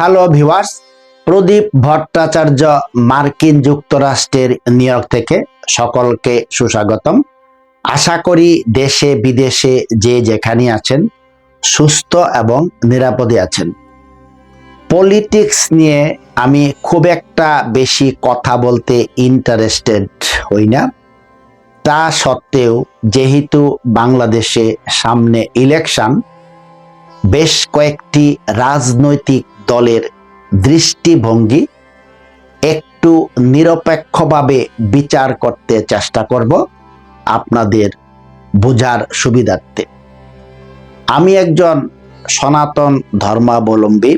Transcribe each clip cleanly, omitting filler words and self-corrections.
Hello viewers, প্রদীপ ভট্টাচার্য মার্কিন যুক্তরাষ্ট্রের new York থেকে সকলকে সুস্বাগতম। আশা করি দেশে বিদেশে যে যেখানে আছেন সুস্থ এবং নিরাপদে আছেন। পলিটিক্স নিয়ে আমি খুব একটা বেশি কথা বলতে ইন্টারেস্টেড হই না। তা সত্ত্বেও যেহেতু বাংলাদেশে সামনে ইলেকশন, বেশ কয়েকটি রাজনৈতিক দলের দৃষ্টিভঙ্গি একটু নিরপেক্ষভাবে বিচার করতে চেষ্টা করব আপনাদের বোঝার সুবিধার্থে। আমি একজন সনাতন ধর্মাবলম্বী।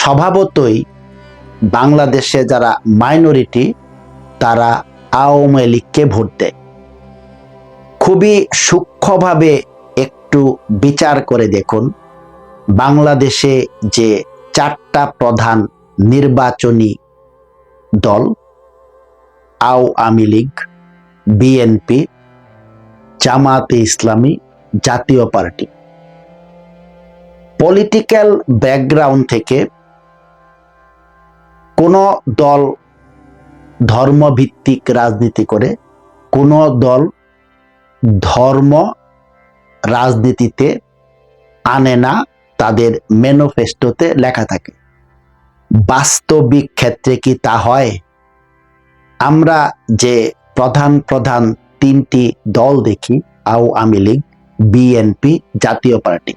স্বভাবতই বাংলাদেশে যারা মাইনরিটি তারা আওয়ামী লীগকে ভোট দেয়। খুবই সূক্ষ্মভাবে একটু বিচার করে দেখুন, বাংলাদেশে যে চারটা প্রধান নির্বাচনী দল আওয়ামী লীগ, বিএনপি, জামায়াতে ইসলামী, জাতীয় পার্টি, পলিটিক্যাল ব্যাকগ্রাউন্ড থেকে কোন দল ধর্মভিত্তিক রাজনীতি করে, কোন দল ধর্ম রাজনীতিতে আনে না, তাদের ম্যানিফেস্টোতে লেখা থাকে। বাস্তবিক ক্ষেত্রে কি তা হয়? আমরা যে প্রধান প্রধান তিনটি দল দেখি, আওয়ামী লীগ, বিএনপি, জাতীয় পার্টি,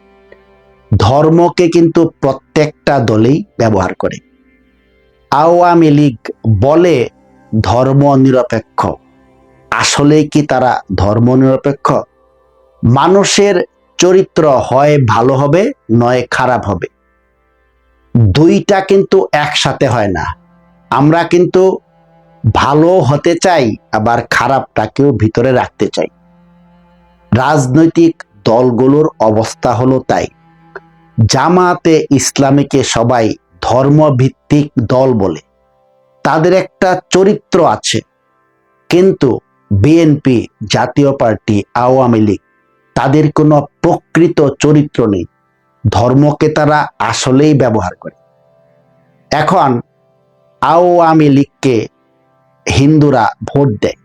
ধর্মকে কিন্তু প্রত্যেকটা দলেই ব্যবহার করে। আওয়ামী লীগ বলে ধর্ম নিরপেক্ষ, আসলে কি তারা ধর্ম নিরপেক্ষ? মানুষের চরিত্র হয় ভালো হবে নয় খারাপ হবে, দুইটা কিন্তু একসাথে হয় না। আমরা কিন্তু ভালো হতে চাই, আবার খারাপটাকেও ভিতরে রাখতে চাই। রাজনৈতিক দলগুলোর অবস্থা হলো তাই। জামায়াতে ইসলামীকে সবাই ধর্মভিত্তিক দল বলে, তাদের একটা চরিত্র আছে। কিন্তু বিএনপি, জাতীয় পার্টি, আওয়ামী লীগ, তাদের কোনো প্রকৃত চরিত্র নেই। ধর্মকে তারা আসলেই ব্যবহার করে। এখন আওয়ামী লীগকে হিন্দুরা ভোট দেয়।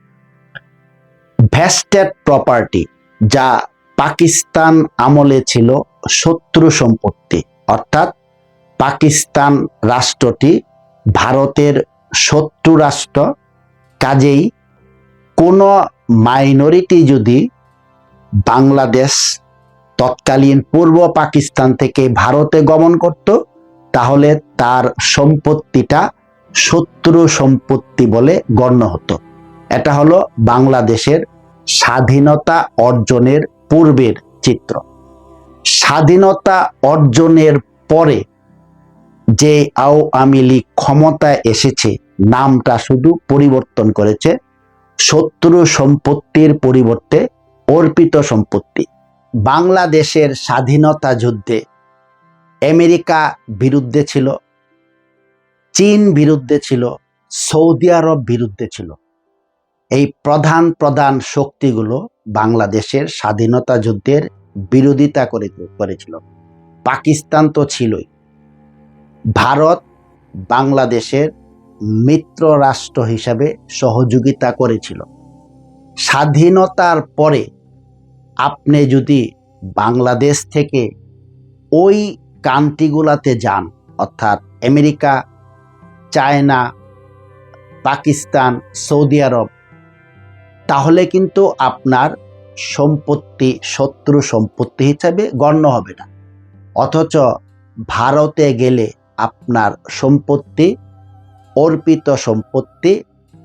ভেস্টেড প্রপার্টি, যা পাকিস্তান আমলে ছিল শত্রু সম্পত্তি, অর্থাৎ পাকিস্তান রাষ্ট্রটি ভারতের শত্রু রাষ্ট্র। কাজেই কোনো মাইনরিটি যদি বাংলাদেশ তৎকালীন পূর্ব পাকিস্তান থেকে ভারতে গমন করত, তাহলে তার সম্পত্তিটা শত্রু সম্পত্তি বলে গণ্য হতো। এটা হলো বাংলাদেশের স্বাধীনতা অর্জনের পূর্বের চিত্র। স্বাধীনতা অর্জনের পরে যে আওয়ামী লীগ ক্ষমতায় এসেছে, নামটা শুধু পরিবর্তন করেছে, শত্রু সম্পত্তির পরিবর্তে অর্পিত সম্পত্তি। বাংলাদেশের স্বাধীনতা যুদ্ধে আমেরিকা বিরুদ্ধে ছিল, চীন বিরুদ্ধে ছিল, সৌদি আরব বিরুদ্ধে ছিল। এই প্রধান প্রধান শক্তিগুলো বাংলাদেশের স্বাধীনতা যুদ্ধের বিরোধিতা করেছিল। পাকিস্তান তো ছিলই। ভারত বাংলাদেশের মিত্র রাষ্ট্র হিসাবে সহযোগিতা করেছিল। স্বাধীনতার পরে আপনি যদি বাংলাদেশ থেকে ওই কান্ট্রিগুলাতে যান, অর্থাৎ আমেরিকা, চায়না, পাকিস্তান, সৌদি আরব, তাহলে কিন্তু আপনার সম্পত্তি শত্রু সম্পত্তি হিসাবে গণ্য হবে না। অথচ ভারতে গেলে আপনার সম্পত্তি অর্পিত সম্পত্তি,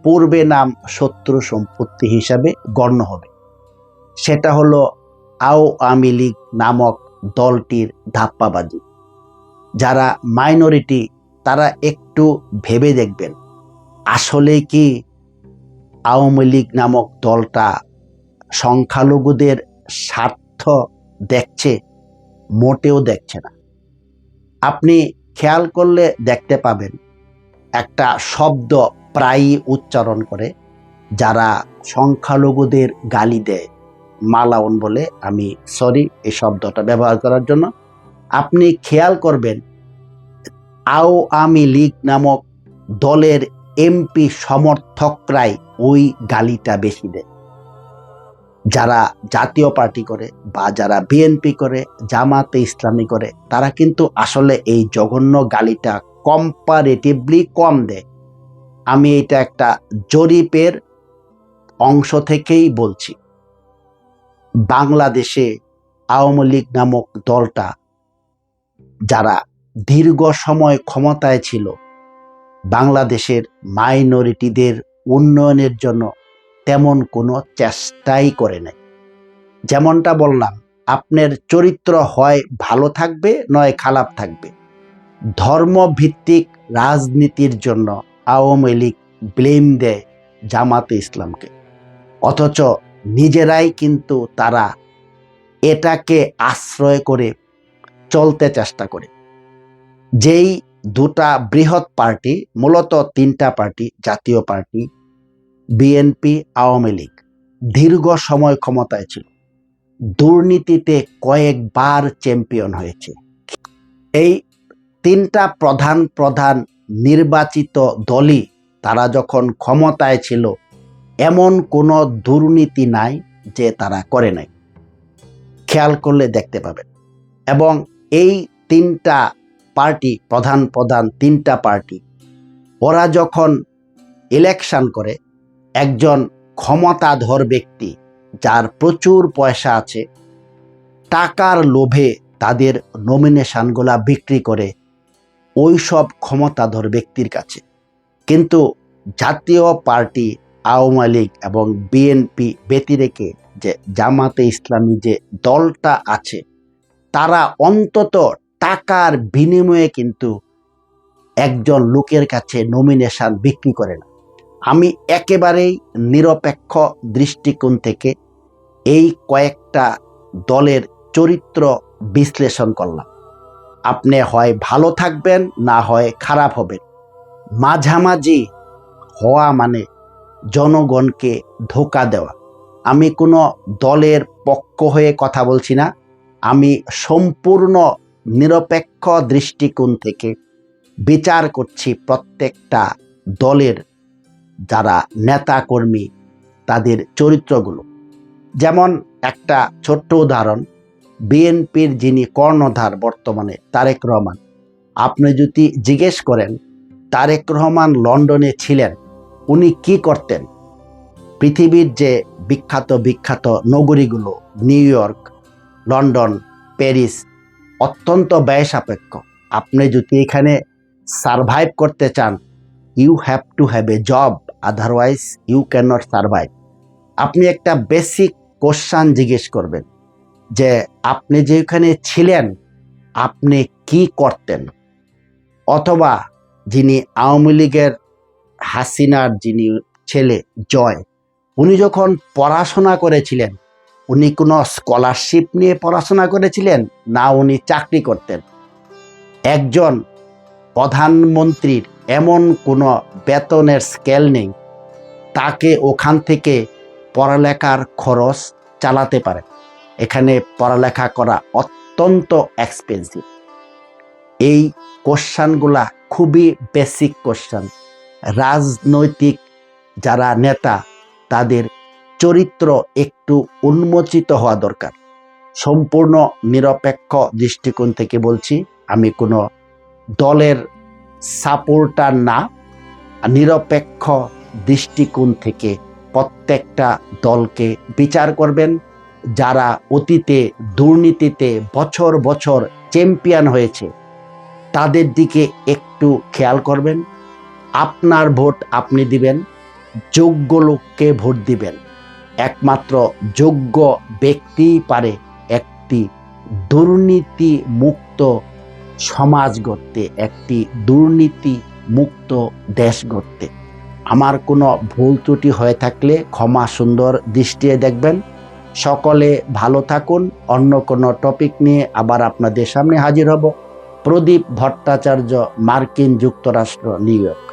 পূর্বে নাম শত্রু সম্পত্তি হিসাবে গণ্য হবে। সেটা হলো আওয়ামী লীগ নামক দলটির ধাপ্পাবাজি। যারা মাইনরিটি তারা একটু ভেবে দেখবেন, আসলে কি আওয়ামী লীগ নামক দলটা সংখ্যালঘুদের স্বার্থ দেখছে? মোটেও দেখছে না। আপনি খেয়াল করলে দেখতে পাবেন, একটা শব্দ প্রায়ই উচ্চারণ করে যারা সংখ্যালঘুদের গালি দেয়, মালাউন বলে। আমি সরি এই শব্দটা ব্যবহার করার জন্য। আপনি খেয়াল করবেন আওয়ামী লীগ নামক দলের এমপি সমর্থকরাই ওই গালিটা বেশি দেয়। যারা জাতীয় পার্টি করে বা যারা বিএনপি করে, জামাতে ইসলামী করে, তারা কিন্তু আসলে এই জঘন্য গালিটা কম্পারেটিভলি কম দেয়। আমি এটা একটা জরিপের অংশ থেকেই বলছি। বাংলাদেশে আওয়ামী লীগ নামক দলটা যারা দীর্ঘ সময় ক্ষমতায় ছিল, বাংলাদেশের মাইনরিটিদের উন্নয়নের জন্য তেমন কোনো চেষ্টাই করে নাই। যেমনটা বললাম, আপনার চরিত্র হয় ভালো থাকবে নয় খারাপ থাকবে। ধর্মভিত্তিক রাজনীতির জন্য আওয়ামী লীগ ব্লেম দেয় জামাতে ইসলামকে, অথচ নিজেরাই কিন্তু তারা এটাকে আশ্রয় করে চলতে চেষ্টা করে। যেই দুটা বৃহৎ পার্টি, মূলত তিনটা পার্টি, জাতীয় পার্টি, বিএনপি, আওয়ামী লীগ, দীর্ঘ সময় ক্ষমতায় ছিল, দুর্নীতিতে কয়েকবার চ্যাম্পিয়ন হয়েছে। এই তিনটা প্রধান নির্বাচিত দলই তারা যখন ক্ষমতায় ছিল এমন কোনো দুর্নীতি নাই যে তারা করে নাই, খেয়াল করলে দেখতে পাবেন। এবং এই তিনটা পার্টি, প্রধান তিনটা পার্টি, ওরা যখন ইলেকশন করে, একজন ক্ষমতাধর ব্যক্তি যার প্রচুর পয়সা আছে, টাকার লোভে তাদের নমিনেশনগুলা বিক্রি করে ওই সব ক্ষমতাধর ব্যক্তির কাছে। কিন্তু জাতীয় পার্টি, আওয়ামী লীগ এবং বিএনপি ব্যতিরেকে যে জামাতে ইসলামী যে দলটা আছে, তারা অন্তত টাকার বিনিময়ে কিন্তু একজন লোকের কাছে নমিনেশন বিক্রি করে না। আমি একেবারেই নিরপেক্ষ দৃষ্টিকোণ থেকে এই কয়েকটা দলের চরিত্র বিশ্লেষণ করলাম। আপনি হয় ভালো থাকবেন না হয় খারাপ হবেন। মাঝামাঝি হওয়া মানে জনগণকে ধোঁকা দেওয়া। আমি কোনো দলের পক্ষ হয়ে কথা বলছি না, আমি সম্পূর্ণ নিরপেক্ষ দৃষ্টিকোণ থেকে বিচার করছি প্রত্যেকটা দলের যারা নেতাকর্মী, তাদের চরিত্রগুলো। যেমন একটা ছোট্ট উদাহরণ, বিএনপির যিনি কর্ণধার বর্তমানে, তারেক রহমান, আপনি যদি জিজ্ঞেস করেন তারেক রহমান লন্ডনে ছিলেন, উনি কি করতেন? পৃথিবীর যে বিখ্যাত নগরীগুলো, নিউ ইয়র্ক, লন্ডন, প্যারিস, অত্যন্ত ব্যয় সাপেক্ষ। আপনি যদি এখানে সারভাইভ করতে চান, you have to have a job, otherwise you can not survive. আপনি একটা বেসিক কোশ্চেন জিজ্ঞেস করবেন যে আপনি যেখানে ছিলেন আপনি কি করতেন? অথবা যিনি আওয়ামী লীগের হাসিনার যিনি ছেলে জয়, উনি যখন পড়াশোনা করেছিলেন, উনি কোনো স্কলারশিপ নিয়ে পড়াশোনা করেছিলেন না উনি চাকরি করতেন? একজন প্রধানমন্ত্রীর এমন কোনো বেতনের স্কেল নেই তাকে ওখান থেকে পড়ালেখার খরচ চালাতে পারে। এখানে পড়ালেখা করা অত্যন্ত এক্সপেন্সিভ। এই কোশ্চেনগুলা খুবই বেসিক কোশ্চেন। রাজনৈতিক যারা নেতা, তাদের চরিত্র একটু উন্মোচিত হওয়া দরকার। সম্পূর্ণ নিরপেক্ষ দৃষ্টিকোণ থেকে বলছি, আমি কোনো দলের সাপোর্টার না। নিরপেক্ষ দৃষ্টিকোণ থেকে প্রত্যেকটা দলকে বিচার করবেন। যারা অতীতে দুর্নীতিতে বছর চ্যাম্পিয়ন হয়েছে, তাদের দিকে একটু খেয়াল করবেন। আপনার ভোট আপনি দিবেন, যোগ্য লোককে ভোট দিবেন। একমাত্র যোগ্য ব্যক্তিই পারে একটি দুর্নীতি মুক্ত সমাজ গড়তে, একটি দুর্নীতি মুক্ত দেশ গড়তে। আমার কোনো ভুল ত্রুটি হয়ে থাকলে ক্ষমা সুন্দর দৃষ্টিতে দেখবেন। সকলে ভালো থাকুন। অন্য কোনো টপিক নিয়ে আবার আপনাদের সামনে হাজির হব। প্রদীপ ভট্টাচার্য, মার্কিন যুক্তরাষ্ট্র, নিউ ইয়র্ক।